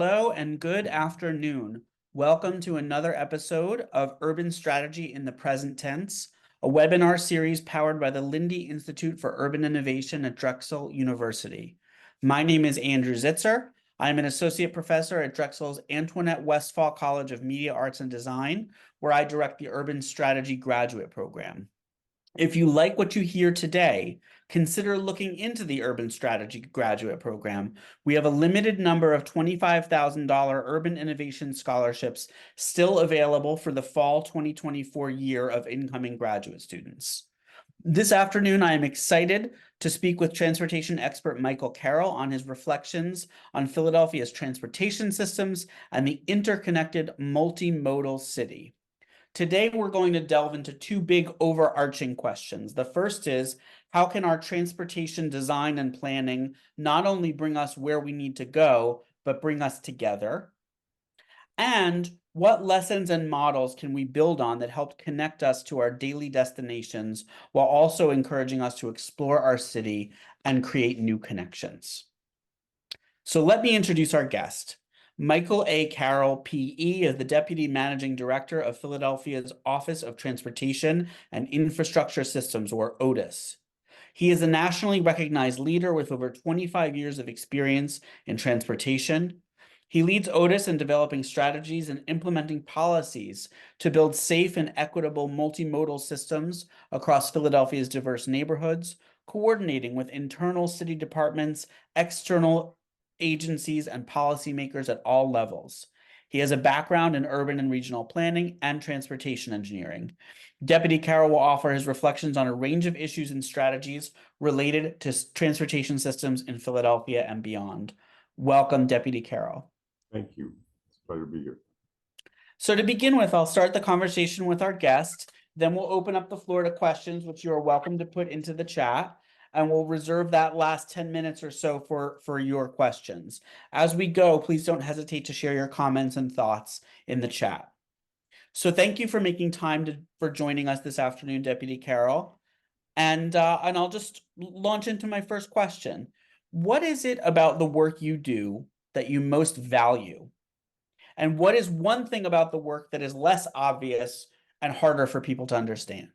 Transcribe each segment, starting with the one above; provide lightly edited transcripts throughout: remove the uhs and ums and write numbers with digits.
Hello and good afternoon. Welcome to another episode of Urban Strategy in the Present Tense, a webinar series powered by the Lindy Institute for Urban Innovation at Drexel University. My name is Andrew Zitzer. I'm an associate professor at Drexel's Antoinette Westphal College of Media Arts and Design, where I direct the Urban Strategy graduate program. If you like what you hear today, consider looking into the Urban Strategy graduate program. We have a limited number of $25,000 Urban Innovation Scholarships still available for the fall 2024 year of incoming graduate students. This afternoon, I am excited to speak with transportation expert Michael Carroll on his reflections on Philadelphia's transportation systems and the interconnected multimodal city. Today, we're going to delve into two big overarching questions. The first is, how can our transportation design and planning not only bring us where we need to go, but bring us together? And what lessons and models can we build on that help connect us to our daily destinations while also encouraging us to explore our city and create new connections? So let me introduce our guest. Michael A. Carroll, PE, is the Deputy Managing Director of Philadelphia's Office of Transportation and Infrastructure Systems, or oTIS. He is a nationally recognized leader with over 25 years of experience in transportation. He leads oTIS in developing strategies and implementing policies to build safe and equitable multimodal systems across Philadelphia's diverse neighborhoods, coordinating with internal city departments, external agencies, and policymakers at all levels. He has a background in urban and regional planning and transportation engineering. Deputy Carroll will offer his reflections on a range of issues and strategies related to transportation systems in Philadelphia and beyond. Welcome, Deputy Carroll. Thank you. It's a pleasure to be here. So to begin with, I'll start the conversation with our guest. Then we'll open up the floor to questions, which you are welcome to put into the chat. And we'll reserve that last 10 minutes or so for your questions. As we go, please don't hesitate to share your comments and thoughts in the chat. So thank you for making time for joining us this afternoon, Deputy Carroll. And I'll just launch into my first question. What is it about the work you do that you most value? And what is one thing about the work that is less obvious and harder for people to understand?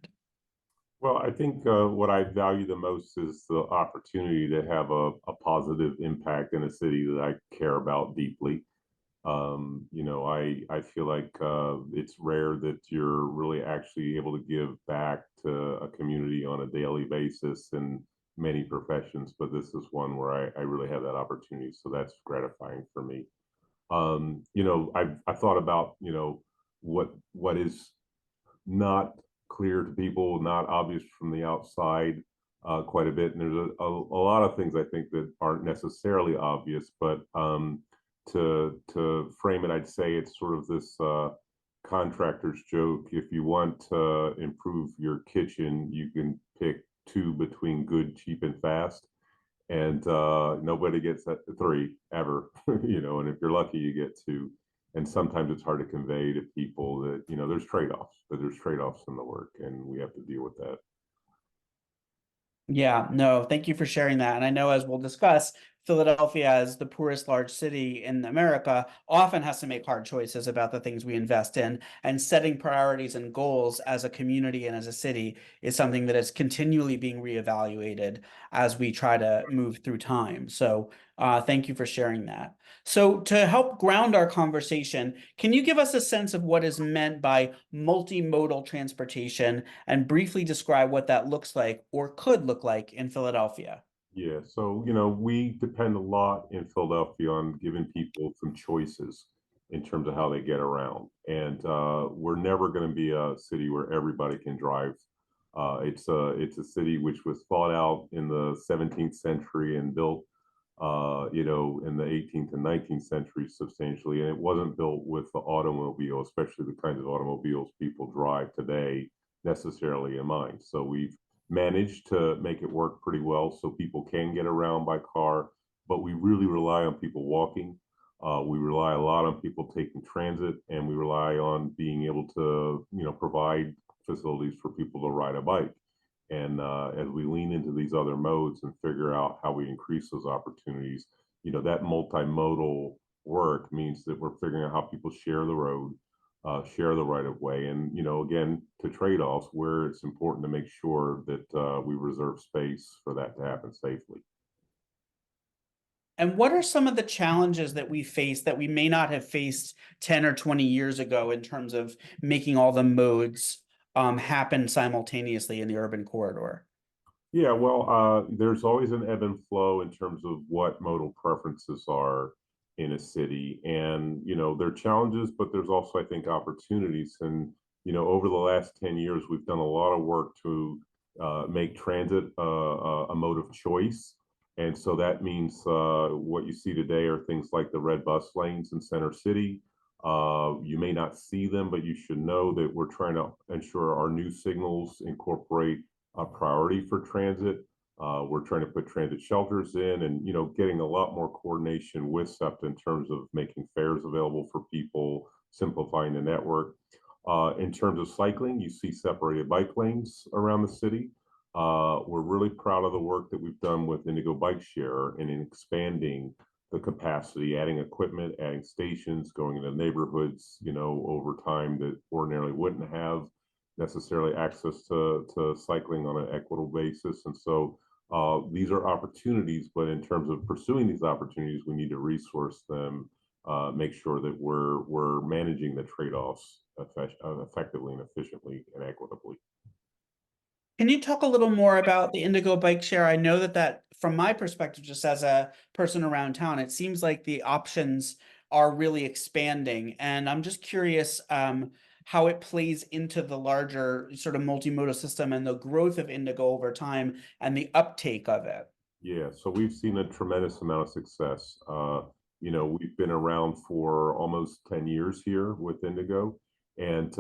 Well, I think what I value the most is the opportunity to have a positive impact in a city that I care about deeply. I feel like it's rare that you're really actually able to give back to a community on a daily basis in many professions, but this is one where I really have that opportunity. So that's gratifying for me. I've thought about, what is not clear to people, not obvious from the outside quite a bit. And there's a lot of things I think that aren't necessarily obvious, but to frame it, I'd say it's sort of this contractor's joke. If you want to improve your kitchen, you can pick two between good, cheap, and fast. And nobody gets that three ever, and if you're lucky, you get two. And sometimes it's hard to convey to people that, there's trade-offs, but there's trade-offs in the work, and we have to deal with that. Yeah, no, thank you for sharing that. And I know, as we'll discuss, Philadelphia, as the poorest large city in America, often has to make hard choices about the things we invest in, and setting priorities and goals as a community and as a city is something that is continually being reevaluated as we try to move through time. So thank you for sharing that. So to help ground our conversation, can you give us a sense of what is meant by multimodal transportation and briefly describe what that looks like or could look like in Philadelphia? Yeah, so we depend a lot in Philadelphia on giving people some choices in terms of how they get around, and we're never going to be a city where everybody can drive. It's a city which was thought out in the 17th century and built, in the 18th and 19th centuries substantially, and it wasn't built with the automobile, especially the kinds of automobiles people drive today, necessarily in mind. So we've managed to make it work pretty well so people can get around by car, but we really rely on people walking. We rely a lot on people taking transit, and we rely on being able to, provide facilities for people to ride a bike. And as we lean into these other modes and figure out how we increase those opportunities, that multimodal work means that we're figuring out how people share the road, share the right of way, and again, to trade-offs where it's important to make sure that we reserve space for that to happen safely. And what are some of the challenges that we face that we may not have faced 10 or 20 years ago in terms of making all the modes happen simultaneously in the urban corridor? Yeah, well, there's always an ebb and flow in terms of what modal preferences are in a city. And, there are challenges, but there's also, I think, opportunities. And, over the last 10 years, we've done a lot of work to make transit a mode of choice. And so that means what you see today are things like the red bus lanes in Center City. You may not see them, but you should know that we're trying to ensure our new signals incorporate a priority for transit. We're trying to put transit shelters in and, getting a lot more coordination with SEPTA in terms of making fares available for people, simplifying the network. In terms of cycling, you see separated bike lanes around the city. We're really proud of the work that we've done with Indigo Bike Share and in expanding the capacity, adding equipment, adding stations, going into neighborhoods, over time that ordinarily wouldn't have necessarily access to cycling on an equitable basis. And so these are opportunities, but in terms of pursuing these opportunities, we need to resource them, make sure that we're managing the trade-offs effectively and efficiently and equitably. Can you talk a little more about the Indigo bike share? I know that from my perspective, just as a person around town, it seems like the options are really expanding. And I'm just curious how it plays into the larger sort of multimodal system and the growth of Indigo over time and the uptake of it. Yeah, so we've seen a tremendous amount of success. We've been around for almost 10 years here with Indigo and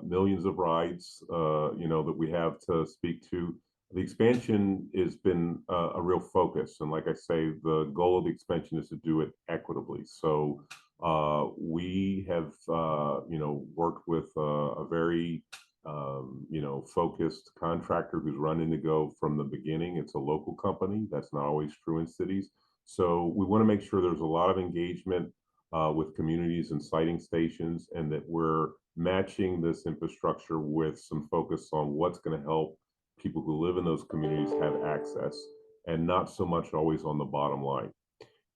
millions of rides, that we have to speak to. The expansion has been a real focus. And like I say, the goal of the expansion is to do it equitably. So we have, worked with a very focused contractor who's run Indigo from the beginning. It's a local company. That's not always true in cities. So we want to make sure there's a lot of engagement with communities and sighting stations, and that we're matching this infrastructure with some focus on what's going to help people who live in those communities have access, and not so much always on the bottom line.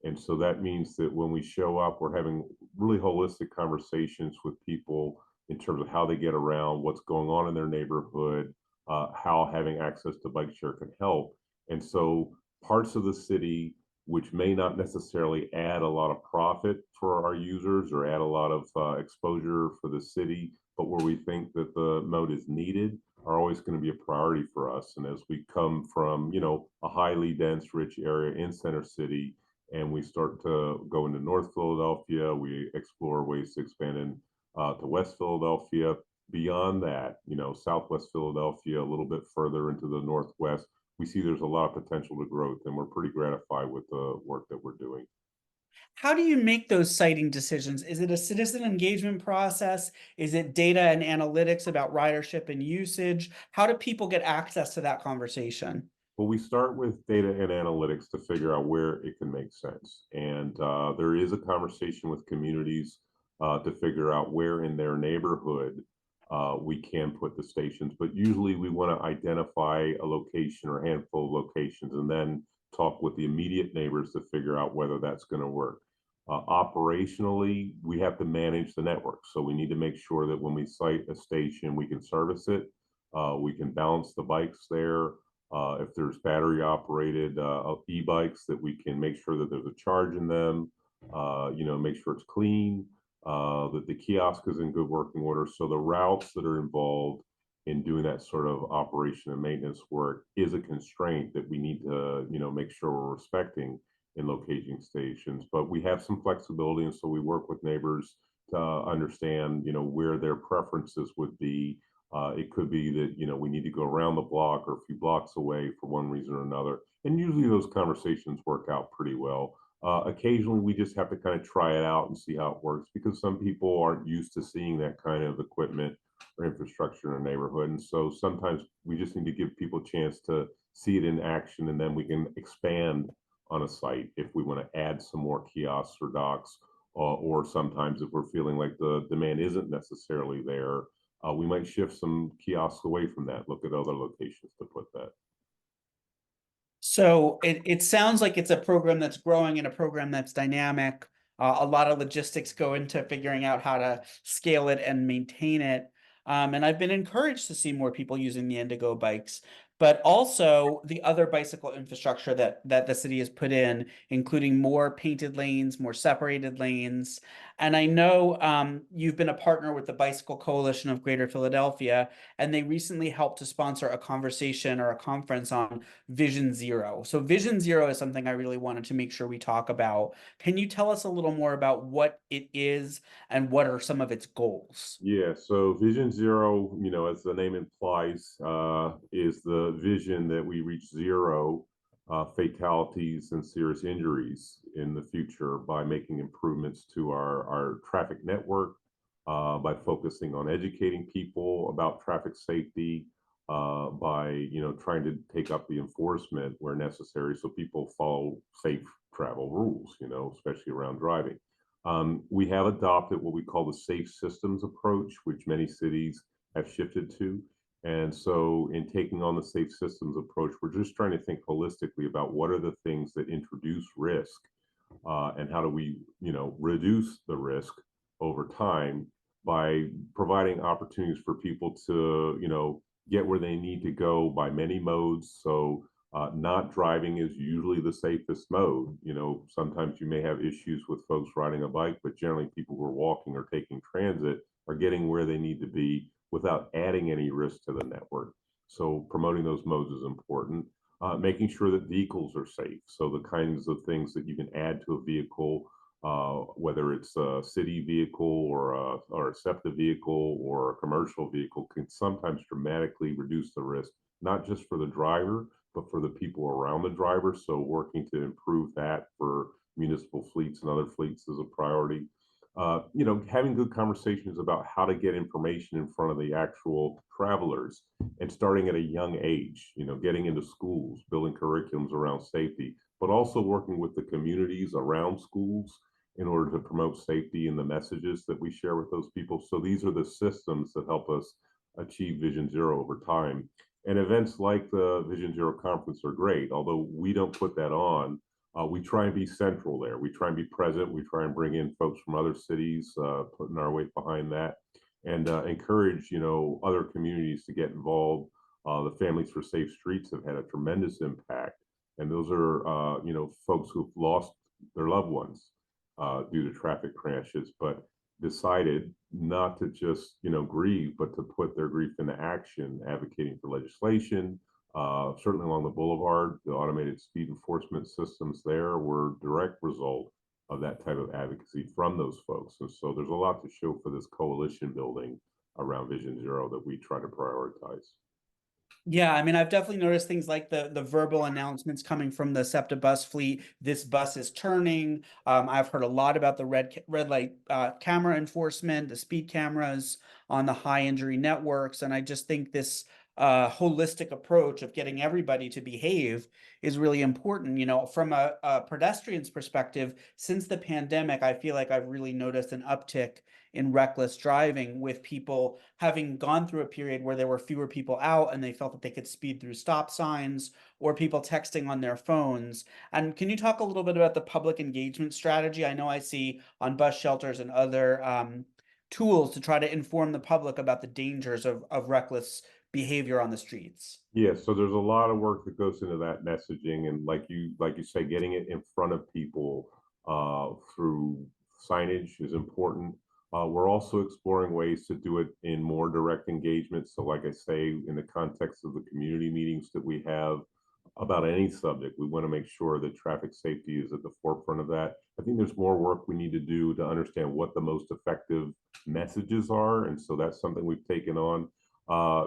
And so that means that when we show up, we're having really holistic conversations with people in terms of how they get around, what's going on in their neighborhood, how having access to bike share can help. And so parts of the city which may not necessarily add a lot of profit for our users or add a lot of exposure for the city, but where we think that the mode is needed, are always going to be a priority for us. And as we come from, a highly dense, rich area in Center City, and we start to go into North Philadelphia, we explore ways to expand in to West Philadelphia. Beyond that, Southwest Philadelphia, a little bit further into the Northwest, we see there's a lot of potential to growth, and we're pretty gratified with the work that we're doing. How do you make those siting decisions? Is it a citizen engagement process? Is it data and analytics about ridership and usage? How do people get access to that conversation? Well, we start with data and analytics to figure out where it can make sense. And there is a conversation with communities to figure out where in their neighborhood we can put the stations. But usually we want to identify a location or a handful of locations and then talk with the immediate neighbors to figure out whether that's going to work. Operationally, we have to manage the network. So we need to make sure that when we site a station, we can service it. We can balance the bikes there. If there's battery operated e-bikes, that we can make sure that there's a charge in them, make sure it's clean, that the kiosk is in good working order. So the routes that are involved in doing that sort of operation and maintenance work is a constraint that we need to, make sure we're respecting in locating stations. But we have some flexibility, and so we work with neighbors to understand, where their preferences would be. It could be that we need to go around the block or a few blocks away for one reason or another, and usually those conversations work out pretty well. Occasionally, we just have to kind of try it out and see how it works, because some people aren't used to seeing that kind of equipment or infrastructure in a neighborhood, and so sometimes we just need to give people a chance to see it in action, and then we can expand on a site if we want to add some more kiosks or docks, or sometimes if we're feeling like the demand isn't necessarily there, we might shift some kiosks away from that, look at other locations to put that. So it sounds like it's a program that's growing and a program that's dynamic. A lot of logistics go into figuring out how to scale it and maintain it. And I've been encouraged to see more people using the Indigo bikes, but also the other bicycle infrastructure that the city has put in, including more painted lanes, more separated lanes. And I know you've been a partner with the Bicycle Coalition of Greater Philadelphia, and they recently helped to sponsor a conversation or a conference on Vision Zero. So Vision Zero is something I really wanted to make sure we talk about. Can you tell us a little more about what it is and what are some of its goals? Yeah, so Vision Zero, as the name implies, is the vision that we reach zero fatalities and serious injuries in the future by making improvements to our traffic network, by focusing on educating people about traffic safety, by trying to take up the enforcement where necessary so people follow safe travel rules, especially around driving. We have adopted what we call the safe systems approach, which many cities have shifted to. And so, in taking on the safe systems approach, we're just trying to think holistically about what are the things that introduce risk, and how do we, reduce the risk over time by providing opportunities for people to, get where they need to go by many modes. So, not driving is usually the safest mode. Sometimes you may have issues with folks riding a bike, but generally people who are walking or taking transit are getting where they need to be without adding any risk to the network. So promoting those modes is important. Making sure that vehicles are safe. So the kinds of things that you can add to a vehicle, whether it's a city vehicle or a SEPTA vehicle or a commercial vehicle, can sometimes dramatically reduce the risk, not just for the driver, but for the people around the driver. So working to improve that for municipal fleets and other fleets is a priority. Having good conversations about how to get information in front of the actual travelers and starting at a young age, getting into schools, building curriculums around safety, but also working with the communities around schools in order to promote safety in the messages that we share with those people. So these are the systems that help us achieve Vision Zero over time. And events like the Vision Zero conference are great, although we don't put that on. We try and be central there. We try and be present. We try and bring in folks from other cities, putting our weight behind that, and encourage other communities to get involved. The Families for Safe Streets have had a tremendous impact, and those are folks who've lost their loved ones due to traffic crashes, but decided not to just grieve, but to put their grief into action, advocating for legislation. Certainly along the boulevard, the automated speed enforcement systems there were a direct result of that type of advocacy from those folks. And so there's a lot to show for this coalition building around Vision Zero that we try to prioritize. Yeah, I mean, I've definitely noticed things like the verbal announcements coming from the SEPTA bus fleet. This bus is turning. I've heard a lot about the red light camera enforcement, the speed cameras on the high injury networks, and I just think this holistic approach of getting everybody to behave is really important. From a pedestrian's perspective, since the pandemic, I feel like I've really noticed an uptick in reckless driving, with people having gone through a period where there were fewer people out and they felt that they could speed through stop signs, or people texting on their phones. And can you talk a little bit about the public engagement strategy? I know I see on bus shelters and other tools to try to inform the public about the dangers of reckless behavior on the streets. Yeah, so there's a lot of work that goes into that messaging, and like you say, getting it in front of people through signage is important. We're also exploring ways to do it in more direct engagement. So, like I say, in the context of the community meetings that we have about any subject, we want to make sure that traffic safety is at the forefront of that. I think there's more work we need to do to understand what the most effective messages are, and so that's something we've taken on.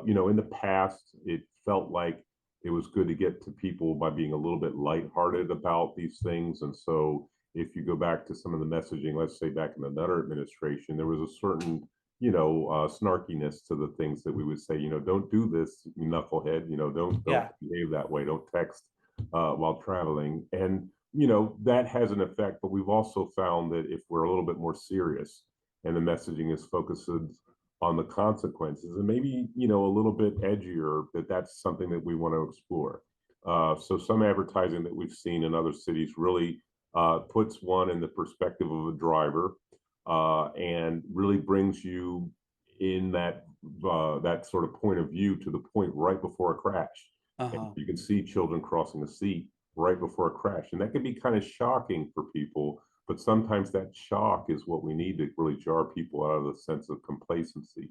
In the past, it felt like it was good to get to people by being a little bit lighthearted about these things. And so, if you go back to some of the messaging, let's say back in the Nutter administration, there was a certain, snarkiness to the things that we would say. Don't do this, you knucklehead. Don't Yeah. behave that way. Don't text while traveling. And that has an effect, but we've also found that if we're a little bit more serious and the messaging is focused on the consequences and maybe, a little bit edgier, that's something that we want to explore. So some advertising that we've seen in other cities really puts one in the perspective of a driver and really brings you in that sort of point of view to the point right before a crash. And Uh-huh. you can see children crossing the seat right before a crash. And that can be kind of shocking for people, but sometimes that shock is what we need to really jar people out of the sense of complacency.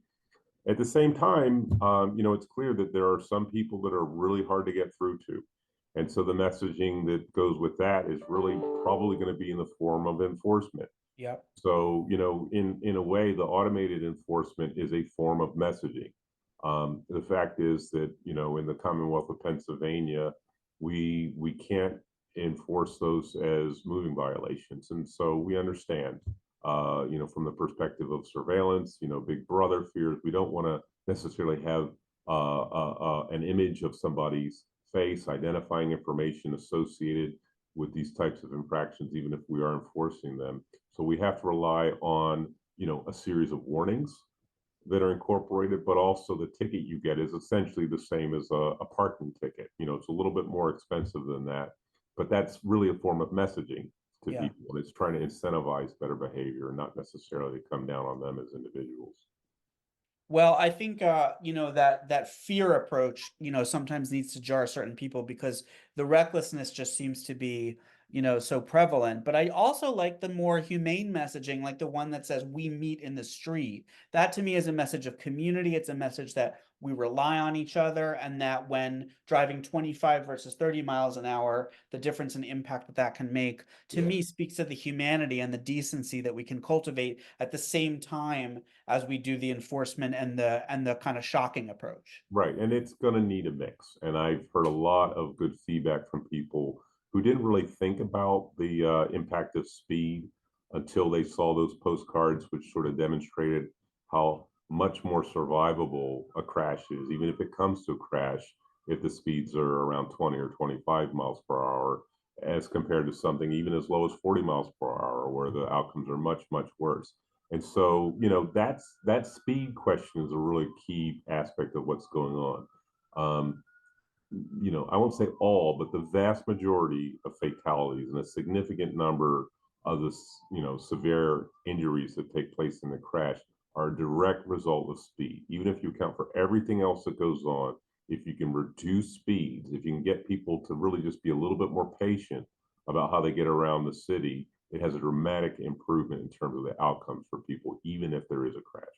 At the same time, it's clear that there are some people that are really hard to get through to. And so the messaging that goes with that is really probably going to be in the form of enforcement. Yep. So, in a way, the automated enforcement is a form of messaging. The fact is that, in the Commonwealth of Pennsylvania, we can't enforce those as moving violations, and so we understand, from the perspective of surveillance, Big Brother fears. We don't want to necessarily have an image of somebody's face, identifying information associated with these types of infractions, even if we are enforcing them. So we have to rely on, a series of warnings that are incorporated, but also the ticket you get is essentially the same as a parking ticket. It's a little bit more expensive than that, but that's really a form of messaging to Yeah. people. And it's trying to incentivize better behavior and not necessarily come down on them as individuals. Well, I think that fear approach, sometimes needs to jar certain people because the recklessness just seems to be, so prevalent. But I also like the more humane messaging, like the one that says we meet in the street. That to me is a message of community. It's a message that we rely on each other, and that when driving 25 versus 30 miles an hour, the difference in impact that can make, to Yeah. me, speaks to the humanity and the decency that we can cultivate at the same time as we do the enforcement and the kind of shocking approach. Right, and it's going to need a mix. And I've heard a lot of good feedback from people who didn't really think about the impact of speed until they saw those postcards, which sort of demonstrated how much more survivable a crash is, even if it comes to a crash, if the speeds are around 20 or 25 miles per hour, as compared to something even as low as 40 miles per hour, where the outcomes are much, much worse. And so, that speed question is a really key aspect of what's going on. Um, I won't say all, but the vast majority of fatalities and a significant number of the, severe injuries that take place in the crash are a direct result of speed. Even if you account for everything else that goes on, if you can reduce speeds, if you can get people to really just be a little bit more patient about how they get around the city, it has a dramatic improvement in terms of the outcomes for people, even if there is a crash.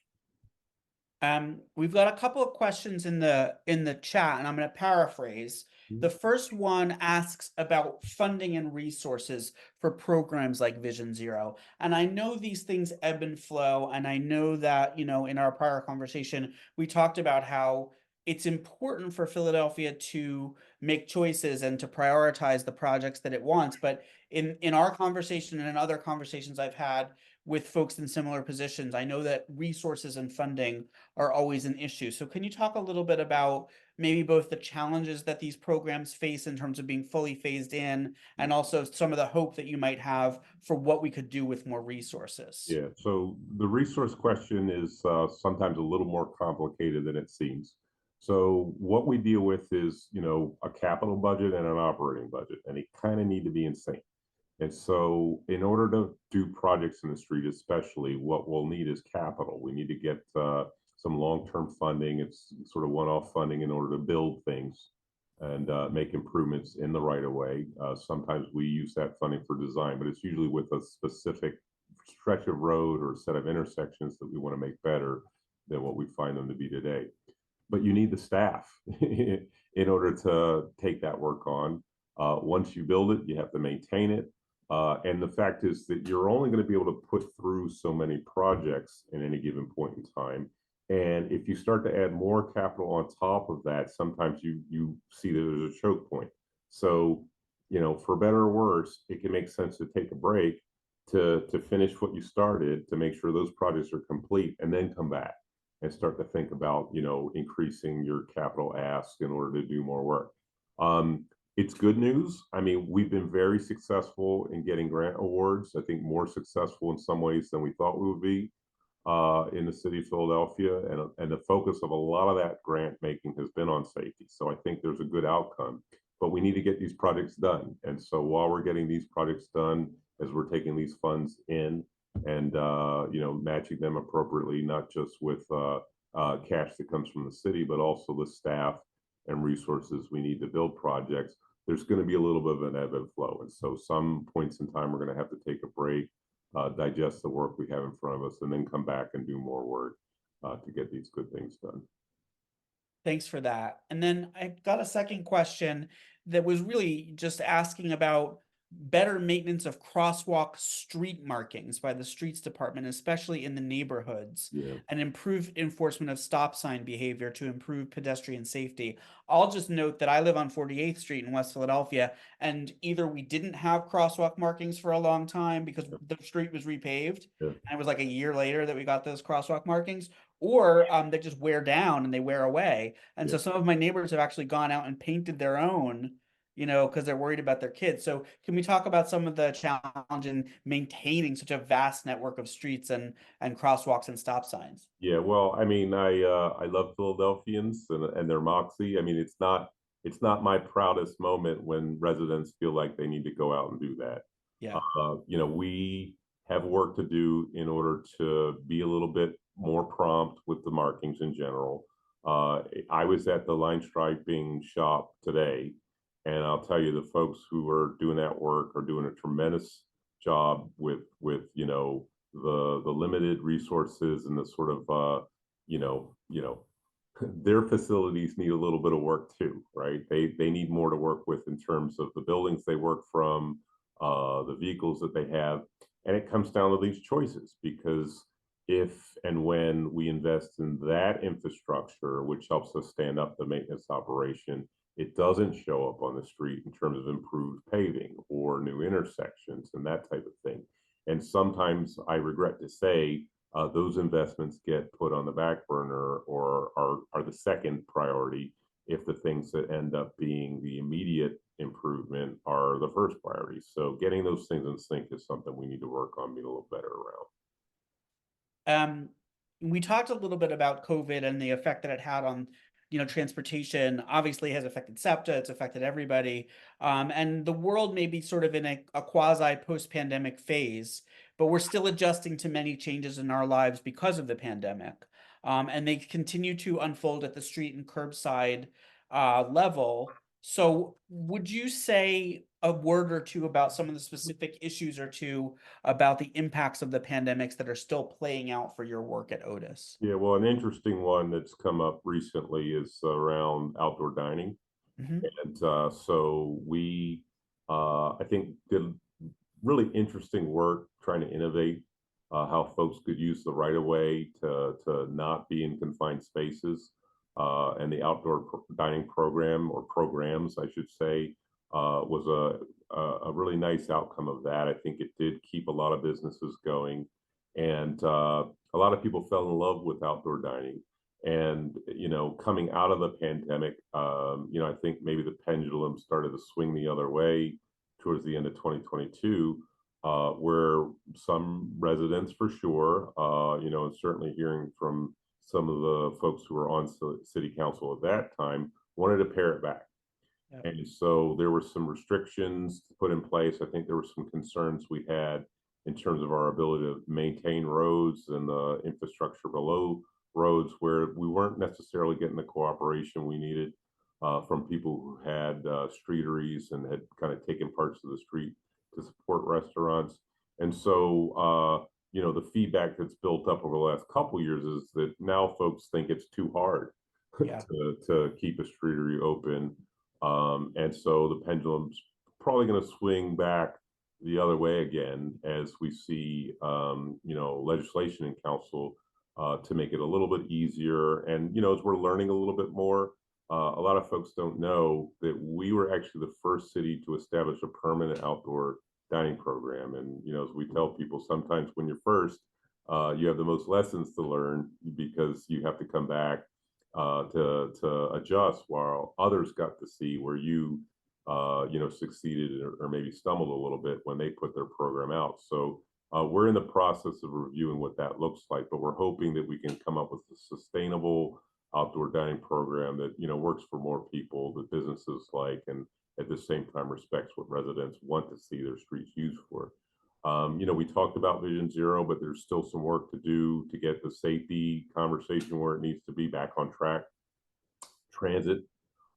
We've got a couple of questions in the chat, and I'm going to paraphrase. The first one asks about funding and resources for programs like Vision Zero. And I know these things ebb and flow, and I know that, in our prior conversation, we talked about how it's important for Philadelphia to make choices and to prioritize the projects that it wants. But in our conversation and in other conversations I've had with folks in similar positions, I know that resources and funding are always an issue. So can you talk a little bit about maybe both the challenges that these programs face in terms of being fully phased in, and also some of the hope that you might have for what we could do with more resources? Yeah, so the resource question is sometimes a little more complicated than it seems. So what we deal with is, a capital budget and an operating budget, and they kind of need to be in sync. And so, in order to do projects in the street, especially, what we'll need is capital. We need to get some long-term funding. It's sort of one-off funding in order to build things and make improvements in the right of way. Sometimes we use that funding for design, but it's usually with a specific stretch of road or set of intersections that we want to make better than what we find them to be today. But you need the staff in order to take that work on. Once you build it, you have to maintain it. And the fact is that you're only going to be able to put through so many projects in any given point in time. And if you start to add more capital on top of that, sometimes you see that there's a choke point. So, for better or worse, it can make sense to take a break to finish what you started, to make sure those projects are complete, and then come back and start to think about, increasing your capital ask in order to do more work. Um, It's good news. I mean, we've been very successful in getting grant awards. I think more successful in some ways than we thought we would be in the city of Philadelphia, and the focus of a lot of that grant making has been on safety. So I think there's a good outcome, but we need to get these projects done. And so while we're getting these projects done, as we're taking these funds in and matching them appropriately, not just with cash that comes from the city, but also the staff and resources we need to build projects. There's going to be a little bit of an ebb and flow, and so some points in time we're going to have to take a break, digest the work we have in front of us, and then come back and do more work to get these good things done. Thanks for that. And then I've got a second question that was really just asking about better maintenance of crosswalk street markings by the streets department, especially in the neighborhoods, Yeah, and improved enforcement of stop sign behavior to improve pedestrian safety. I'll just note that I live on 48th Street in West Philadelphia, and either we didn't have crosswalk markings for a long time because yeah, the street was repaved, yeah, and it was like a year later that we got those crosswalk markings, or they just wear down and they wear away. And yeah. so some of my neighbors have actually gone out and painted their own, because they're worried about their kids. So can we talk about some of the challenge in maintaining such a vast network of streets and crosswalks and stop signs? Yeah, well, I mean, I love Philadelphians and their moxie. I mean, it's not my proudest moment when residents feel like they need to go out and do that. Yeah. We have work to do in order to be a little bit more prompt with the markings in general. I was at the line striping shop today, and I'll tell you, the folks who are doing that work are doing a tremendous job with the limited resources and the sort of you know you know their facilities need a little bit of work too, right? They need more to work with in terms of the buildings they work from, the vehicles that they have, and it comes down to these choices because if and when we invest in that infrastructure, which helps us stand up the maintenance operation, it doesn't show up on the street in terms of improved paving or new intersections and that type of thing. And sometimes I regret to say those investments get put on the back burner or are the second priority if the things that end up being the immediate improvement are the first priority. So getting those things in sync is something we need to work on being a little better around. Um, we talked a little bit about COVID and the effect that it had on, transportation. Obviously has affected SEPTA, it's affected everybody. And the world may be sort of in a quasi post-pandemic phase, but we're still adjusting to many changes in our lives because of the pandemic. And they continue to unfold at the street and curbside level. So would you say a word or two about some of the specific issues or two about the impacts of the pandemics that are still playing out for your work at oTIS? Yeah, well, an interesting one that's come up recently is around outdoor dining. Hmm. And so we, I think, did really interesting work trying to innovate how folks could use the right of way to not be in confined spaces. And the outdoor dining program or programs, I should say, was a really nice outcome of that. I think it did keep a lot of businesses going, and a lot of people fell in love with outdoor dining. And coming out of the pandemic, I think maybe the pendulum started to swing the other way towards the end of 2022, where some residents, for sure, and certainly hearing from some of the folks who were on city council at that time, wanted to pare it back. Yep. And so there were some restrictions put in place. I think there were some concerns we had in terms of our ability to maintain roads and the infrastructure below roads, where we weren't necessarily getting the cooperation we needed from people who had streeteries and had kind of taken parts of the street to support restaurants. And so, the feedback that's built up over the last couple of years is that now folks think it's too hard Yeah. to keep a streetery open, and so the pendulum's probably going to swing back the other way again as we see, legislation in council to make it a little bit easier. And, as we're learning a little bit more, a lot of folks don't know that we were actually the first city to establish a permanent outdoor dining program. And, as we tell people, sometimes when you're first, you have the most lessons to learn because you have to come back to adjust, while others got to see where you succeeded or maybe stumbled a little bit when they put their program out. So we're in the process of reviewing what that looks like, but we're hoping that we can come up with a sustainable outdoor dining program that works for more people, that businesses like, and at the same time respects what residents want to see their streets used for. We talked about Vision Zero, but there's still some work to do to get the safety conversation where it needs to be back on track. Transit,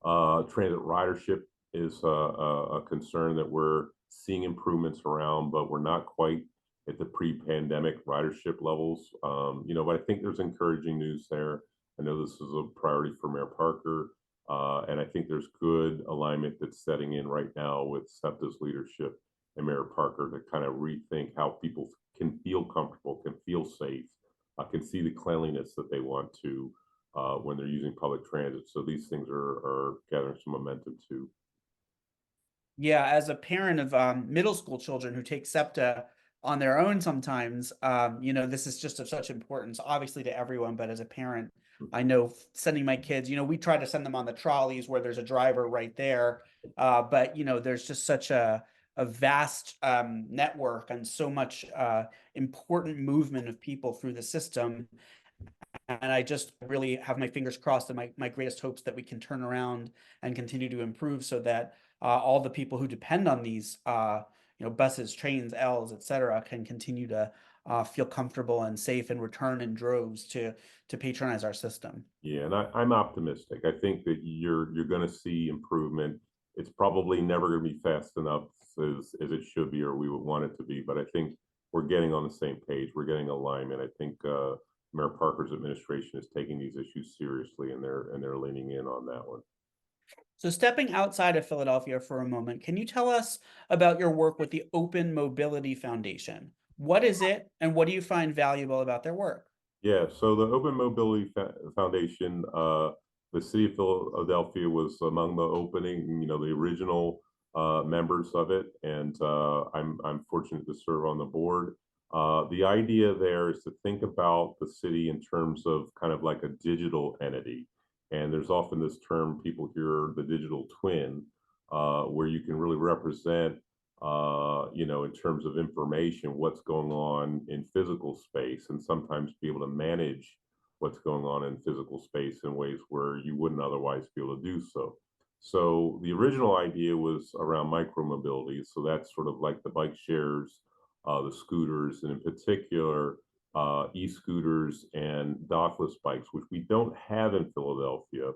transit ridership is a concern that we're seeing improvements around, but we're not quite at the pre-pandemic ridership levels. But I think there's encouraging news there. I know this is a priority for Mayor Parker, and I think there's good alignment that's setting in right now with SEPTA's leadership and Mayor Parker to kind of rethink how people can feel comfortable, can feel safe, can see the cleanliness that they want to when they're using public transit. So these things are gathering some momentum too. Yeah, as a parent of middle school children who take SEPTA on their own sometimes, this is just of such importance, obviously to everyone, but as a parent, I know sending my kids, we try to send them on the trolleys where there's a driver right there. But there's just such a vast network and so much important movement of people through the system. And I just really have my fingers crossed and my greatest hopes that we can turn around and continue to improve so that all the people who depend on these, buses, trains, Ls, etc., can continue to feel comfortable and safe and return in droves to patronize our system. Yeah, and I'm optimistic. I think that you're going to see improvement. It's probably never going to be fast enough as it should be or we would want it to be, but I think we're getting on the same page. We're getting alignment. I think Mayor Parker's administration is taking these issues seriously, and they're leaning in on that one. So stepping outside of Philadelphia for a moment, can you tell us about your work with the Open Mobility Foundation? What is it, and what do you find valuable about their work? Yeah, so the Open Mobility Foundation, the city of Philadelphia was among the opening, the original members of it, and I'm fortunate to serve on the board. The idea there is to think about the city in terms of kind of like a digital entity, and there's often this term people hear, the digital twin, where you can really represent in terms of information, what's going on in physical space, and sometimes be able to manage what's going on in physical space in ways where you wouldn't otherwise be able to do so. So the original idea was around micromobility. So that's sort of like the bike shares, the scooters, and in particular, e-scooters and dockless bikes, which we don't have in Philadelphia.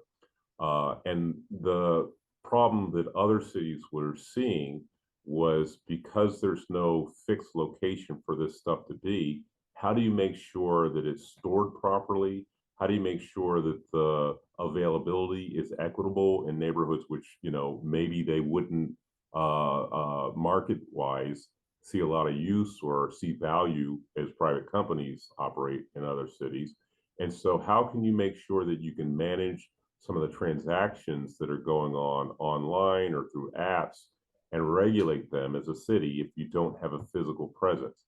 And the problem that other cities were seeing was because there's no fixed location for this stuff to be, how do you make sure that it's stored properly? How do you make sure that the availability is equitable in neighborhoods which, maybe they wouldn't market wise see a lot of use or see value as private companies operate in other cities? And so how can you make sure that you can manage some of the transactions that are going on online or through apps and regulate them as a city if you don't have a physical presence?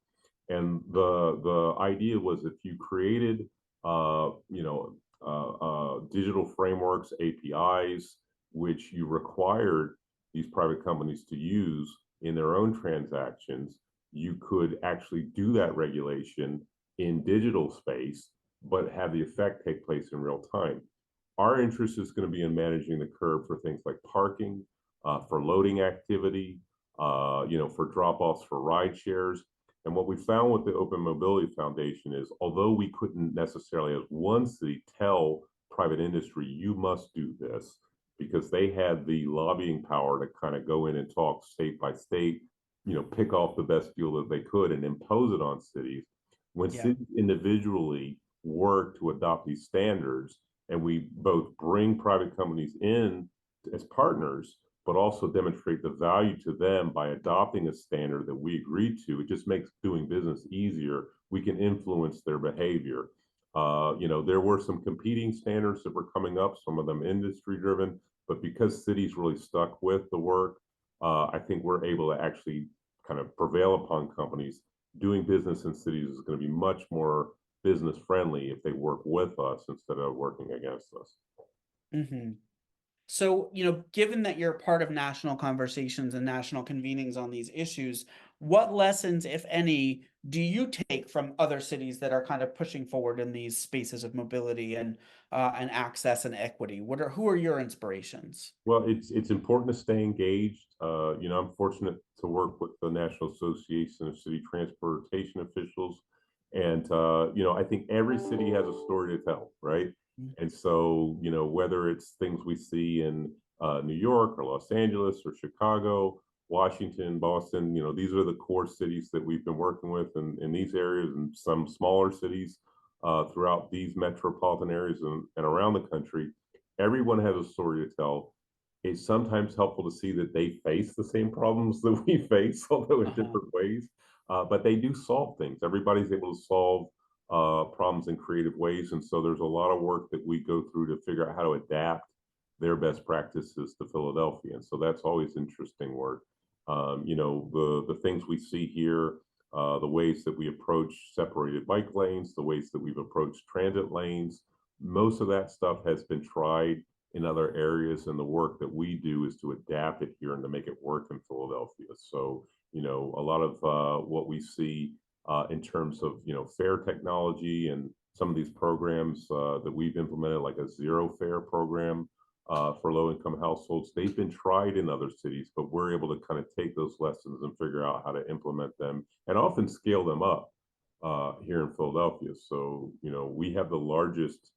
And the idea was if you created, digital frameworks, APIs, which you required these private companies to use in their own transactions, you could actually do that regulation in digital space, but have the effect take place in real time. Our interest is going to be in managing the curb for things like parking, for loading activity, for drop-offs for ride shares. And what we found with the Open Mobility Foundation is, although we couldn't necessarily as one city tell private industry, you must do this, because they had the lobbying power to kind of go in and talk state by state, pick off the best deal that they could and impose it on cities. When Yeah. cities individually work to adopt these standards, and we both bring private companies in as partners, but also demonstrate the value to them by adopting a standard that we agreed to. It just makes doing business easier. We can influence their behavior. There were some competing standards that were coming up, some of them industry driven, but because cities really stuck with the work, I think we're able to actually kind of prevail upon companies. Doing business in cities is going to be much more business friendly if they work with us instead of working against us. Mm-hmm. So, given that you're part of national conversations and national convenings on these issues, what lessons, if any, do you take from other cities that are kind of pushing forward in these spaces of mobility and access and equity? Who are your inspirations? Well, it's important to stay engaged. I'm fortunate to work with the National Association of City Transportation Officials, and I think every city has a story to tell, right? And so, whether it's things we see in New York or Los Angeles or Chicago, Washington, Boston, these are the core cities that we've been working with in these areas, and some smaller cities throughout these metropolitan areas and around the country. Everyone has a story to tell. It's sometimes helpful to see that they face the same problems that we face, although in Uh-huh. different ways. But they do solve things. Everybody's able to solve problems in creative ways. And so there's a lot of work that we go through to figure out how to adapt their best practices to Philadelphia. And so that's always interesting work. The things we see here, the ways that we approach separated bike lanes, the ways that we've approached transit lanes, most of that stuff has been tried in other areas, and the work that we do is to adapt it here and to make it work in Philadelphia. So, a lot of what we see in terms of fare technology and some of these programs that we've implemented, like a zero fare program for low income households, they've been tried in other cities, but we're able to kind of take those lessons and figure out how to implement them and often scale them up here in Philadelphia. So, we have the largest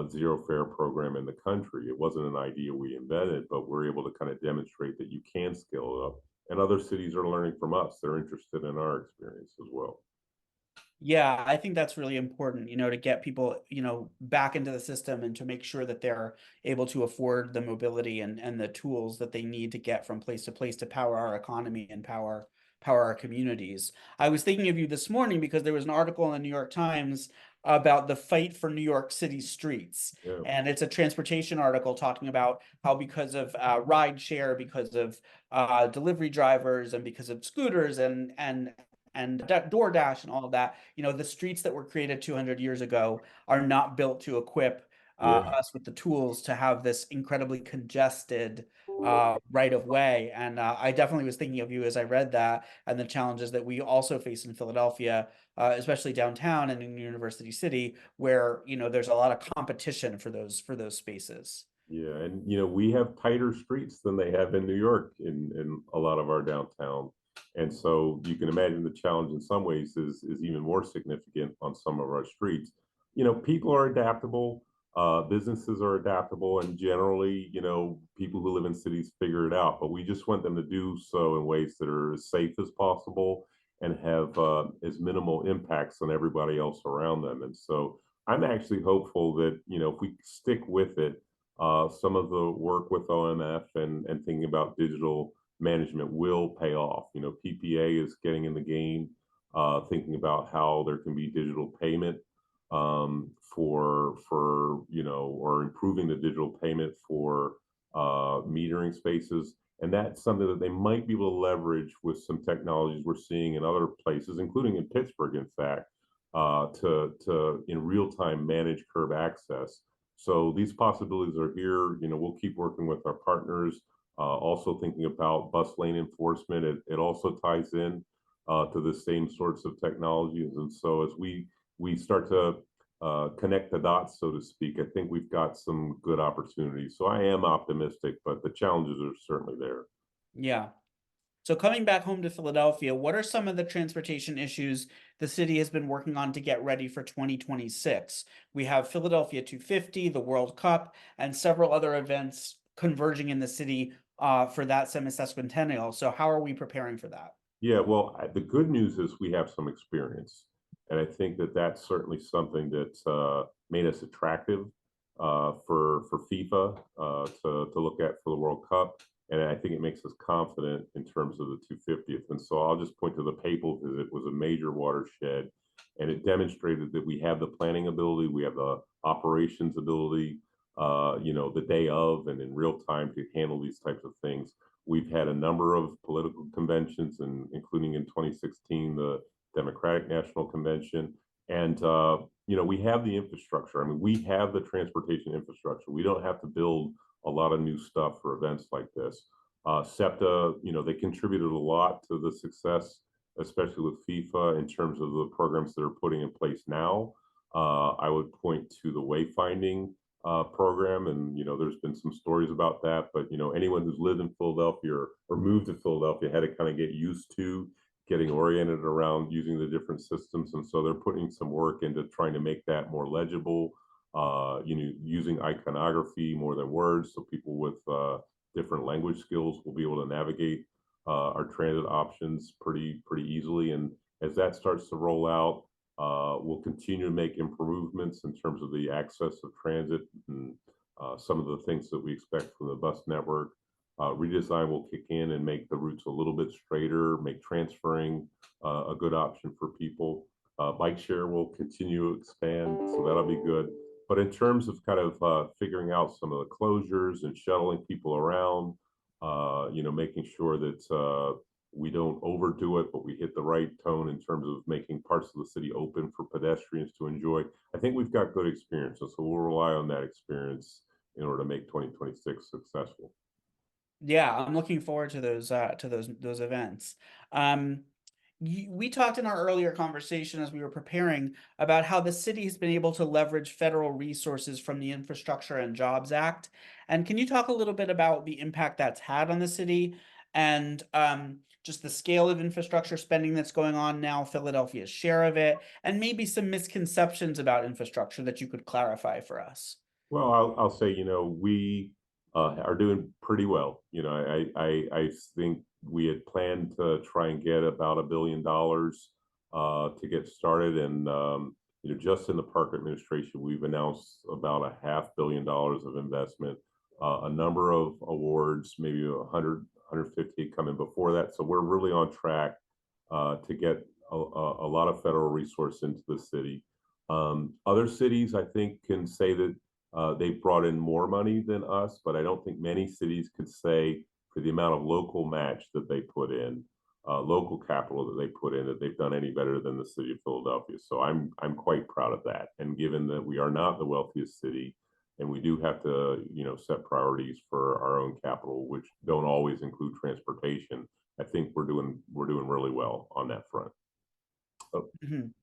zero fare program in the country. It wasn't an idea we invented, but we're able to kind of demonstrate that you can scale it up. And other cities are learning from us. They're interested in our experience as well. Yeah, I think that's really important, to get people, back into the system and to make sure that they're able to afford the mobility and the tools that they need to get from place to place to power our economy and power our communities. I was thinking of you this morning because there was an article in the New York Times about the fight for New York City streets. Yeah, And it's a transportation article talking about how because of ride share, because of delivery drivers, and because of scooters and DoorDash and all of that, the streets that were created 200 years ago are not built to equip yeah. us with the tools to have this incredibly congested right of way. And I definitely was thinking of you as I read that and the challenges that we also face in Philadelphia, especially downtown and in University City, where there's a lot of competition for those spaces. Yeah, and we have tighter streets than they have in New York in a lot of our downtown, and so you can imagine the challenge in some ways is even more significant on some of our streets. People are adaptable, businesses are adaptable, and generally, people who live in cities figure it out. But we just want them to do so in ways that are as safe as possible and have as minimal impacts on everybody else around them. And so I'm actually hopeful that if we stick with it, some of the work with OMF and thinking about digital management will pay off. PPA is getting in the game, thinking about how there can be digital payment or improving the digital payment for metering spaces. And that's something that they might be able to leverage with some technologies we're seeing in other places, including in Pittsburgh, in fact, to in real time manage curb access. So these possibilities are here. We'll keep working with our partners. Also thinking about bus lane enforcement. It also ties in to the same sorts of technologies. And so as we start to connect the dots, so to speak, I think we've got some good opportunities. So I am optimistic, but the challenges are certainly there. Yeah. So coming back home to Philadelphia, what are some of the transportation issues the city has been working on to get ready for 2026? We have Philadelphia 250, the World Cup, and several other events converging in the city for that semi-sesquicentennial. So how are we preparing for that? Yeah, well, the good news is we have some experience, and I think that that's certainly something that made us attractive for FIFA to look at for the World Cup, and I think it makes us confident in terms of the 250th. And so I'll just point to the Papal visit. It was a major watershed, and it demonstrated that we have the planning ability, we have the operations ability, the day of and in real time to handle these types of things. We've had a number of political conventions, and including in 2016, the Democratic National Convention. And, we have the infrastructure. I mean, we have the transportation infrastructure. We don't have to build a lot of new stuff for events like this. SEPTA, they contributed a lot to the success, especially with FIFA in terms of the programs that are putting in place now. I would point to the wayfinding program, and there's been some stories about that. But anyone who's lived in Philadelphia or moved to Philadelphia had to kind of get used to getting oriented around using the different systems, and so they're putting some work into trying to make that more legible. Using iconography more than words, so people with different language skills will be able to navigate our transit options pretty easily. And as that starts to roll out, we'll continue to make improvements in terms of the access of transit and some of the things that we expect from the bus network. Redesign will kick in and make the routes a little bit straighter, make transferring a good option for people. Bike share will continue to expand, so that'll be good. But in terms of kind of figuring out some of the closures and shuttling people around, making sure that we don't overdo it, but we hit the right tone in terms of making parts of the city open for pedestrians to enjoy. I think we've got good experiences, so we'll rely on that experience in order to make 2026 successful. Yeah, I'm looking forward to those events. We talked in our earlier conversation as we were preparing about how the city has been able to leverage federal resources from the Infrastructure and Jobs Act. And can you talk a little bit about the impact that's had on the city and just the scale of infrastructure spending that's going on now, Philadelphia's share of it, and maybe some misconceptions about infrastructure that you could clarify for us? Well, I'll say, we are doing pretty well. I think we had planned to try and get about $1 billion to get started, and just in the park administration, we've announced about $500 million of investment, a number of awards, maybe 100, 150 coming before that. So we're really on track to get a lot of federal resource into the city. Other cities, I think, can say that they've brought in more money than us, but I don't think many cities could say for the amount of local match that they put in, local capital that they put in, that they've done any better than the city of Philadelphia. So I'm quite proud of that. And given that we are not the wealthiest city, and we do have to set priorities for our own capital, which don't always include transportation, I think we're doing really well on that front. Mhm.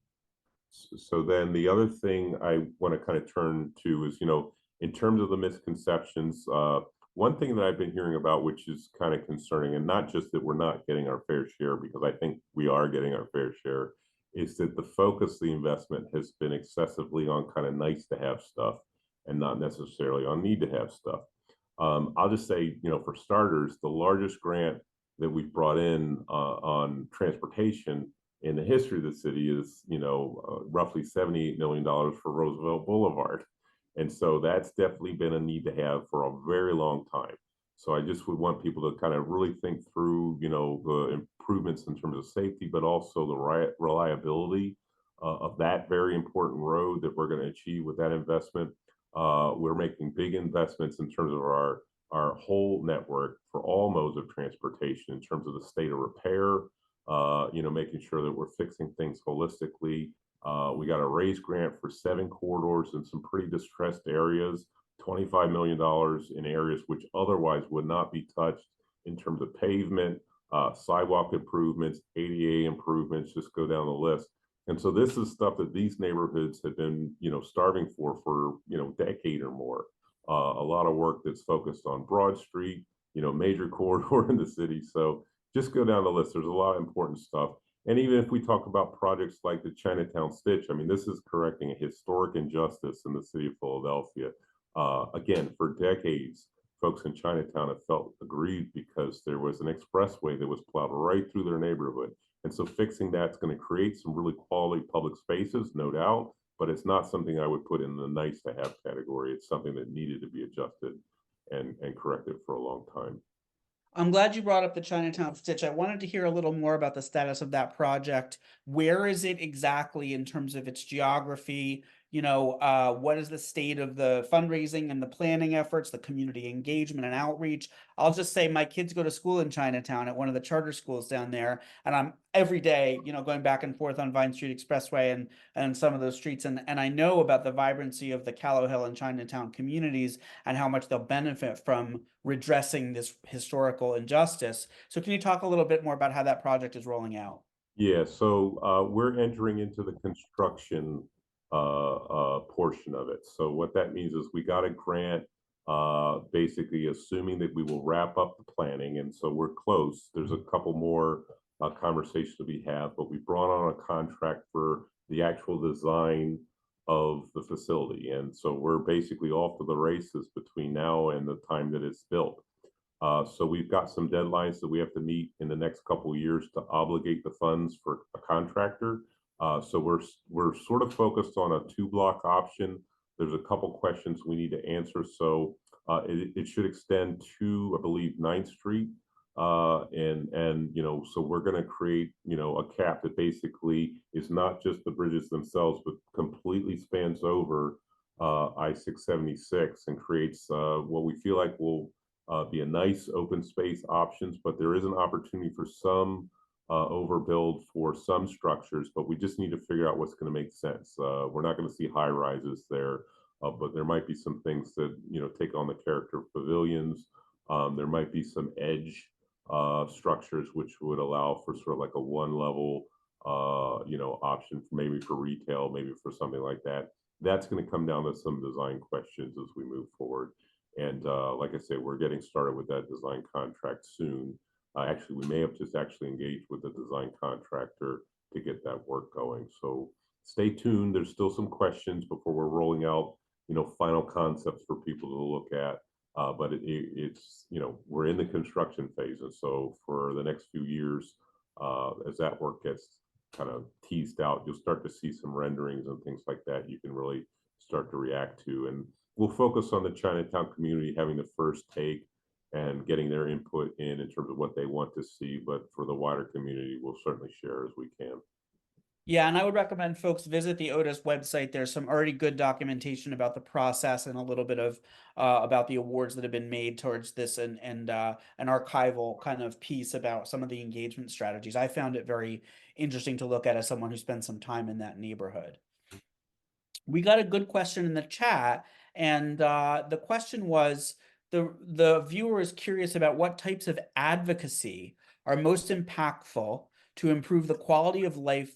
So then the other thing I want to kind of turn to is, in terms of the misconceptions, one thing that I've been hearing about, which is kind of concerning, and not just that we're not getting our fair share, because I think we are getting our fair share, is that the focus of the investment has been excessively on kind of nice to have stuff and not necessarily on need to have stuff. I'll just say, for starters, the largest grant that we've brought in on transportation in the history of the city is, roughly $78 million for Roosevelt Boulevard. And so that's definitely been a need to have for a very long time. So I just would want people to kind of really think through, the improvements in terms of safety, but also the reliability of that very important road that we're going to achieve with that investment. We're making big investments in terms of our whole network for all modes of transportation in terms of the state of repair, making sure that we're fixing things holistically. We got a raise grant for 7 corridors in some pretty distressed areas, $25 million in areas which otherwise would not be touched in terms of pavement, sidewalk improvements, ADA improvements, just go down the list. And so this is stuff that these neighborhoods have been, starving for a decade or more. A lot of work that's focused on Broad Street, major corridor in the city. So just go down the list. There's a lot of important stuff. And even if we talk about projects like the Chinatown Stitch, I mean, this is correcting a historic injustice in the city of Philadelphia. Again, for decades, folks in Chinatown have felt aggrieved because there was an expressway that was plowed right through their neighborhood. And so fixing that's going to create some really quality public spaces, no doubt, but it's not something I would put in the nice to have category. It's something that needed to be adjusted and corrected for a long time. I'm glad you brought up the Chinatown Stitch. I wanted to hear a little more about the status of that project. Where is it exactly in terms of its geography? what is the state of the fundraising and the planning efforts, the community engagement and outreach. I'll just say my kids go to school in Chinatown at one of the charter schools down there, and I'm every day, going back and forth on Vine Street Expressway and some of those streets, and I know about the vibrancy of the Callow Hill and Chinatown communities and how much they'll benefit from redressing this historical injustice. So can you talk a little bit more about how that project is rolling out? Yeah, so we're entering into the construction portion of it. So what that means is we got a grant, basically assuming that we will wrap up the planning, and so we're close. There's a couple more conversations to be had, but we brought on a contract for the actual design of the facility, and so we're basically off to the races between now and the time that it's built. So we've got some deadlines that we have to meet in the next couple of years to obligate the funds for a contractor. So we're sort of focused on a two-block option. There's a couple questions we need to answer. So it should extend to, I believe, Ninth Street. And so we're going to create, a cap that basically is not just the bridges themselves, but completely spans over I-676 and creates what we feel like will be a nice open space options, but there is an opportunity for some overbuild for some structures, but we just need to figure out what's going to make sense. We're not going to see high rises there, but there might be some things that, take on the character of pavilions. There might be some edge structures which would allow for sort of like a one level, option for maybe for retail, maybe for something like that. That's going to come down to some design questions as we move forward. And like I said, we're getting started with that design contract soon. Actually, we may have just actually engaged with the design contractor to get that work going. So stay tuned. There's still some questions before we're rolling out, final concepts for people to look at. But it's, we're in the construction phase. And so for the next few years, as that work gets kind of teased out, you'll start to see some renderings and things like that you can really start to react to. And we'll focus on the Chinatown community having the first take and getting their input in terms of what they want to see. But for the wider community, we'll certainly share as we can. Yeah, and I would recommend folks visit the oTIS website. There's some already good documentation about the process and a little bit of about the awards that have been made towards this, and an archival kind of piece about some of the engagement strategies. I found it very interesting to look at as someone who spent some time in that neighborhood. We got a good question in the chat, and the question was, the viewer is curious about what types of advocacy are most impactful to improve the quality of life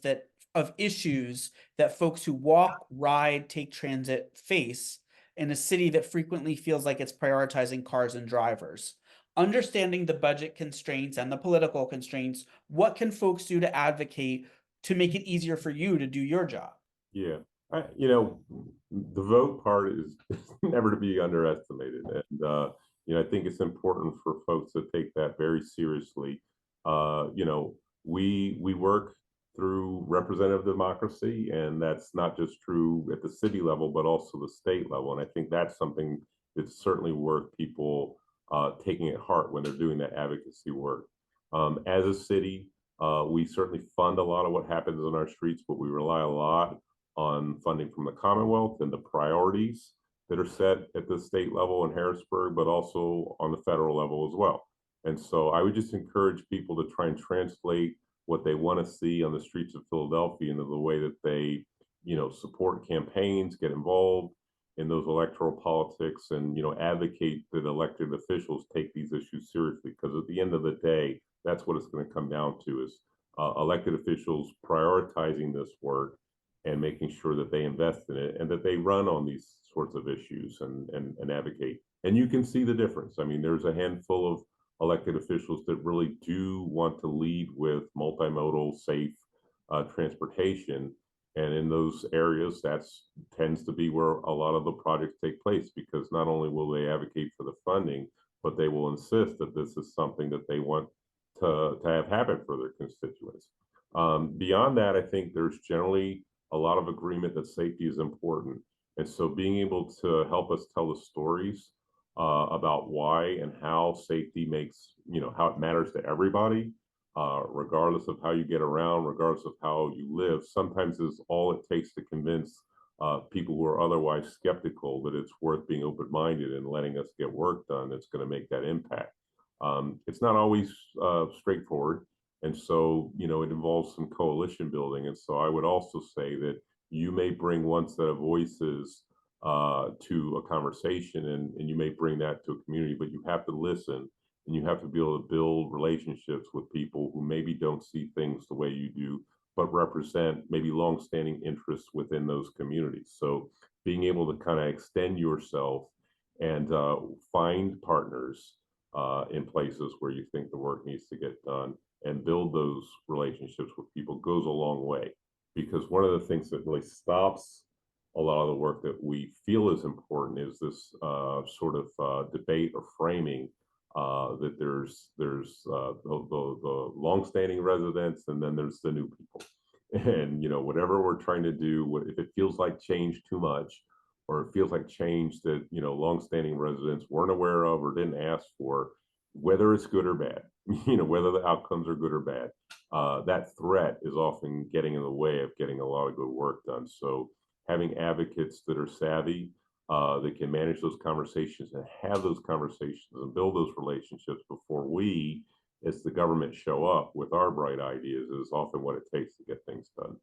of issues that folks who walk, ride, take transit face in a city that frequently feels like it's prioritizing cars and drivers. Understanding the budget constraints and the political constraints, what can folks do to advocate to make it easier for you to do your job? Yeah. The vote part is never to be underestimated. And, I think it's important for folks to take that very seriously. We work through representative democracy, and that's not just true at the city level, but also the state level. And I think that's something that's certainly worth people taking at heart when they're doing that advocacy work. As a city, we certainly fund a lot of what happens on our streets, but we rely a lot on funding from the Commonwealth and the priorities that are set at the state level in Harrisburg, but also on the federal level as well. And so I would just encourage people to try and translate what they want to see on the streets of Philadelphia into the way that they, support campaigns, get involved in those electoral politics, and, advocate that elected officials take these issues seriously. Because at the end of the day, that's what it's going to come down to is elected officials prioritizing this work and making sure that they invest in it and that they run on these sorts of issues and advocate. And you can see the difference. I mean, there's a handful of elected officials that really do want to lead with multimodal, safe transportation. And in those areas, that tends to be where a lot of the projects take place, because not only will they advocate for the funding, but they will insist that this is something that they want to have happen for their constituents. Beyond that, I think there's generally a lot of agreement that safety is important. And so being able to help us tell the stories about why and how safety makes, how it matters to everybody, regardless of how you get around, regardless of how you live, sometimes is all it takes to convince people who are otherwise skeptical that it's worth being open-minded and letting us get work done that's going to make that impact. It's not always straightforward. And so, it involves some coalition building. And so I would also say that you may bring one set of voices to a conversation, and you may bring that to a community, but you have to listen and you have to be able to build relationships with people who maybe don't see things the way you do, but represent maybe longstanding interests within those communities. So being able to kind of extend yourself and find partners in places where you think the work needs to get done and build those relationships with people goes a long way. Because one of the things that really stops a lot of the work that we feel is important is this sort of debate or framing that there's the longstanding residents and then there's the new people. And whatever we're trying to do, if it feels like change too much, or it feels like change that longstanding residents weren't aware of or didn't ask for, whether it's good or bad, whether the outcomes are good or bad, that threat is often getting in the way of getting a lot of good work done. So having advocates that are savvy, that can manage those conversations and have those conversations and build those relationships before we, as the government, show up with our bright ideas is often what it takes to get things done.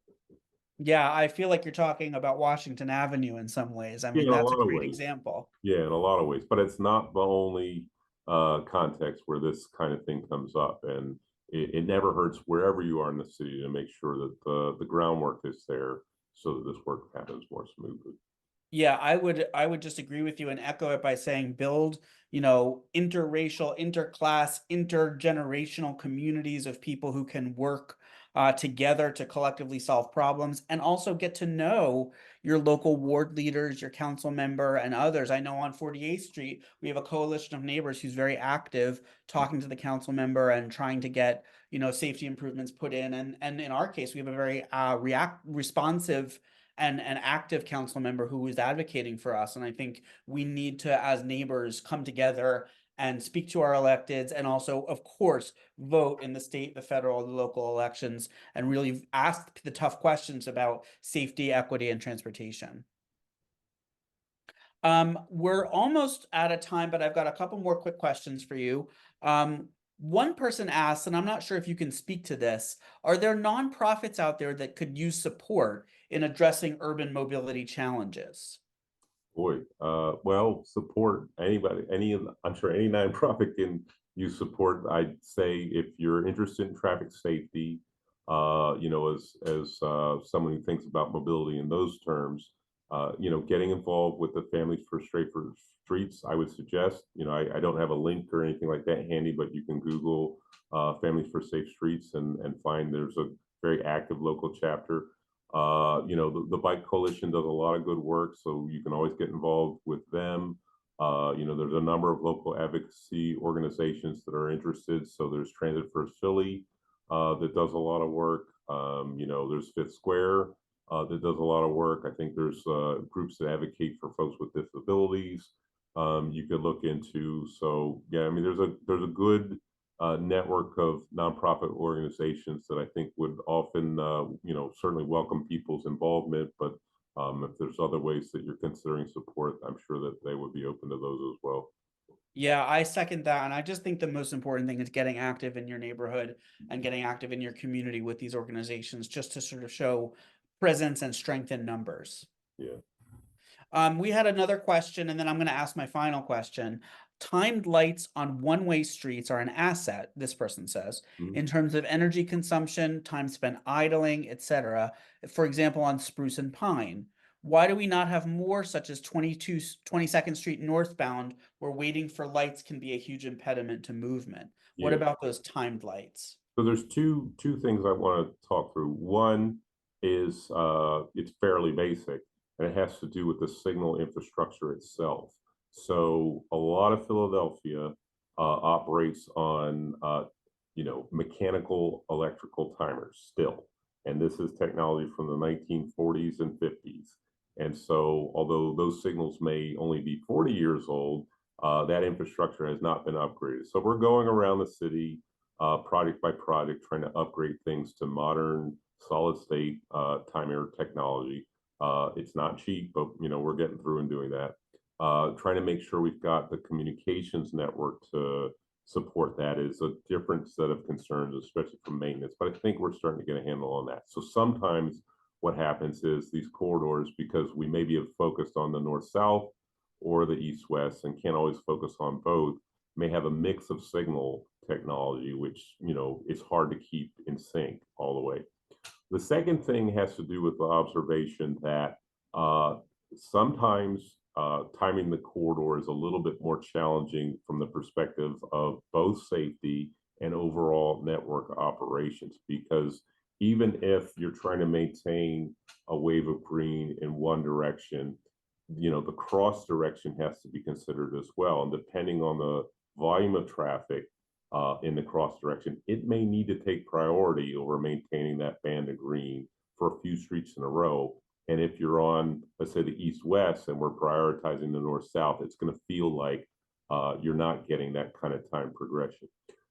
Yeah, I feel like you're talking about Washington Avenue in some ways. I Yeah, mean, in a that's a lot of great ways. example. Yeah, in a lot of ways. But it's not the only context where this kind of thing comes up. And it never hurts wherever you are in the city to make sure that the groundwork is there so that this work happens more smoothly. Yeah, I would just agree with you and echo it by saying build, interracial, interclass, intergenerational communities of people who can work together to collectively solve problems and also get to know your local ward leaders, your council member, and others. I know on 48th Street, we have a coalition of neighbors who's very active talking to the council member and trying to get, safety improvements put in. And in our case, we have a very responsive and an active council member who is advocating for us. And I think we need to, as neighbors, come together and speak to our electeds and also, of course, vote in the state, the federal, the local elections and really ask the tough questions about safety, equity, and transportation. We're almost out of time, but I've got a couple more quick questions for you. One person asked, and I'm not sure if you can speak to this, are there nonprofits out there that could use support in addressing urban mobility challenges? Boy, well, support anybody, I'm sure any nonprofit can use support. I'd say if you're interested in traffic safety, as someone who thinks about mobility in those terms, getting involved with the Families for Safer Streets, I would suggest. I don't have a link or anything like that handy, but you can Google Families for Safe Streets and find there's a very active local chapter. The Bike Coalition does a lot of good work, so you can always get involved with them. There's a number of local advocacy organizations that are interested. So there's Transit First Philly that does a lot of work. There's Fifth Square that does a lot of work. I think there's groups that advocate for folks with disabilities. You could look into. So yeah, I mean, there's a good network of nonprofit organizations that I think would often, certainly welcome people's involvement. But if there's other ways that you're considering support, I'm sure that they would be open to those as well. Yeah, I second that. And I just think the most important thing is getting active in your neighborhood and getting active in your community with these organizations just to sort of show presence and strength in numbers. Yeah. We had another question, and then I'm going to ask my final question. Timed lights on one-way streets are an asset, this person says, Mhm. in terms of energy consumption, time spent idling, etc. For example, on Spruce and Pine. Why do we not have more such as 22nd Street northbound, where waiting for lights can be a huge impediment to movement? What Yeah. about those timed lights? So there's two things I want to talk through. One is it's fairly basic, and it has to do with the signal infrastructure itself. So a lot of Philadelphia operates on mechanical electrical timers still, and this is technology from the 1940s and 50s. And so, although those signals may only be 40 years old, that infrastructure has not been upgraded. So we're going around the city project by project, trying to upgrade things to modern solid state timer technology. It's not cheap, but we're getting through and doing that. Trying to make sure we've got the communications network to support that is a different set of concerns, especially for maintenance. But I think we're starting to get a handle on that. So sometimes what happens is these corridors, because we maybe have focused on the north-south or the east-west and can't always focus on both, may have a mix of signal technology, which is hard to keep in sync all the way. The second thing has to do with the observation that sometimes timing the corridor is a little bit more challenging from the perspective of both safety and overall network operations, because even if you're trying to maintain a wave of green in one direction, the cross direction has to be considered as well. And depending on the volume of traffic in the cross direction, it may need to take priority over maintaining that band of green for a few streets in a row. And if you're on, let's say, the east-west and we're prioritizing the north-south, it's going to feel like you're not getting that kind of time progression.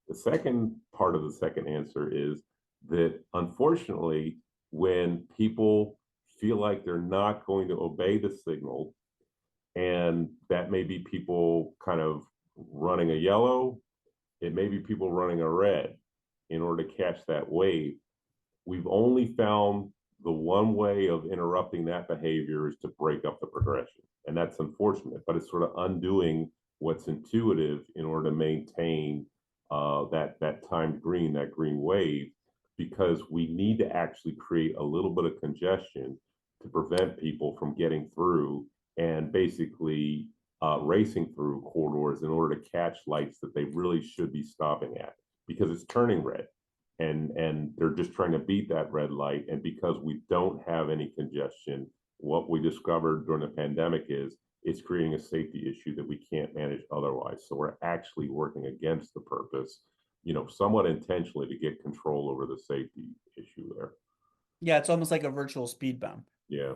The second part of the second answer is that, unfortunately, when people feel like they're not going to obey the signal, and that may be people kind of running a yellow, it may be people running a red in order to catch that wave. We've only found the one way of interrupting that behavior is to break up the progression. And that's unfortunate, but it's sort of undoing what's intuitive in order to maintain that timed green, that green wave, because we need to actually create a little bit of congestion to prevent people from getting through and basically racing through corridors in order to catch lights that they really should be stopping at, because it's turning red and they're just trying to beat that red light. And because we don't have any congestion, what we discovered during the pandemic is it's creating a safety issue that we can't manage otherwise. So we're actually working against the purpose, somewhat intentionally, to get control over the safety issue there. Yeah, it's almost like a virtual speed bump. Yeah.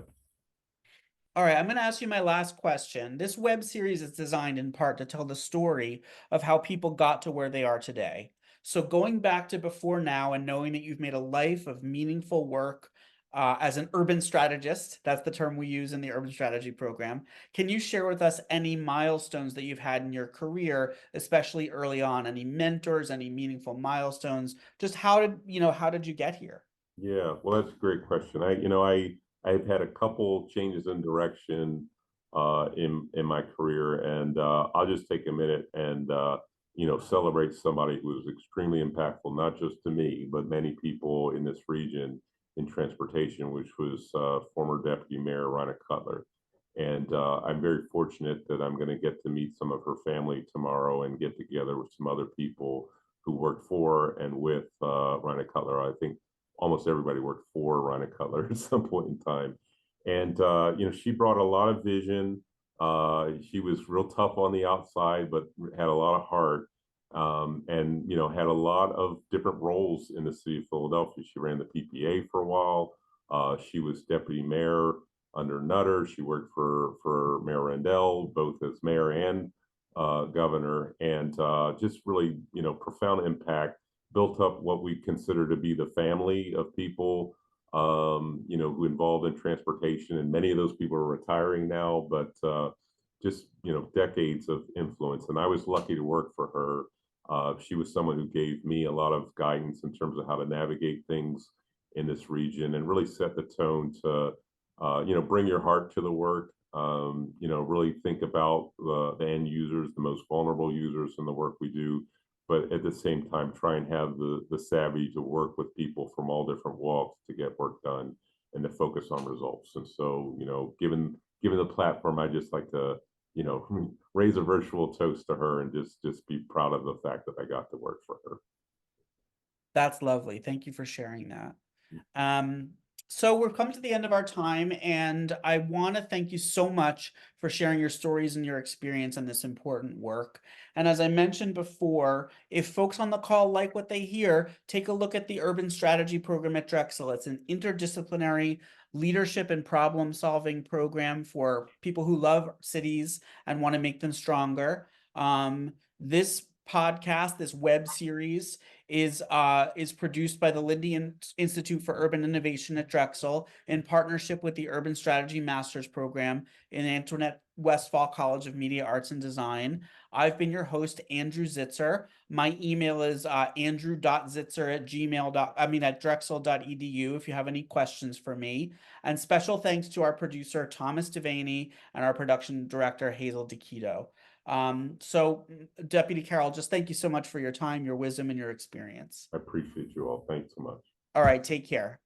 All right, I'm going to ask you my last question. This web series is designed in part to tell the story of how people got to where they are today. So going back to before now and knowing that you've made a life of meaningful work as an urban strategist, that's the term we use in the urban strategy program. Can you share with us any milestones that you've had in your career, especially early on? Any mentors, any meaningful milestones? Just how did you get here? Yeah, well, that's a great question. I've had a couple changes in direction in my career, and I'll just take a minute and celebrate somebody who was extremely impactful, not just to me, but many people in this region in transportation, which was former Deputy Mayor Rhina Cutler. And I'm very fortunate that I'm going to get to meet some of her family tomorrow and get together with some other people who worked for and with Rhina Cutler. I think almost everybody worked for Rhina Cutler at some point in time. And, she brought a lot of vision. She was real tough on the outside, but had a lot of heart. And, had a lot of different roles in the city of Philadelphia. She ran the PPA for a while. She was deputy mayor under Nutter. She worked for Mayor Rendell, both as mayor and governor, and just really, profound impact. Built up what we consider to be the family of people, who involved in transportation, and many of those people are retiring now, but just decades of influence. And I was lucky to work for her. She was someone who gave me a lot of guidance in terms of how to navigate things in this region, and really set the tone to, bring your heart to the work. Really think about the end users, the most vulnerable users in the work we do, but at the same time try and have the savvy to work with people from all different walks to get work done and to focus on results. And so, given the platform, I just like to, raise a virtual toast to her and just be proud of the fact that I got to work for her. That's lovely. Thank you for sharing that. So we've come to the end of our time, and I want to thank you so much for sharing your stories and your experience in this important work. And as I mentioned before, if folks on the call like what they hear, take a look at the Urban Strategy Program at Drexel. It's an interdisciplinary leadership and problem-solving program for people who love cities and want to make them stronger. This podcast, this web series, is produced by the Lindy Institute for Urban Innovation at Drexel in partnership with the Urban Strategy Master's Program in Antoinette Westfall College of Media Arts and Design. I've been your host, Andrew Zitzer. My email is at drexel.edu if you have any questions for me. And special thanks to our producer, Thomas Devaney, and our production director, Hazel DeKito. So Deputy Carroll, just thank you so much for your time, your wisdom, and your experience. I appreciate you all. Thanks so much. All right, take care.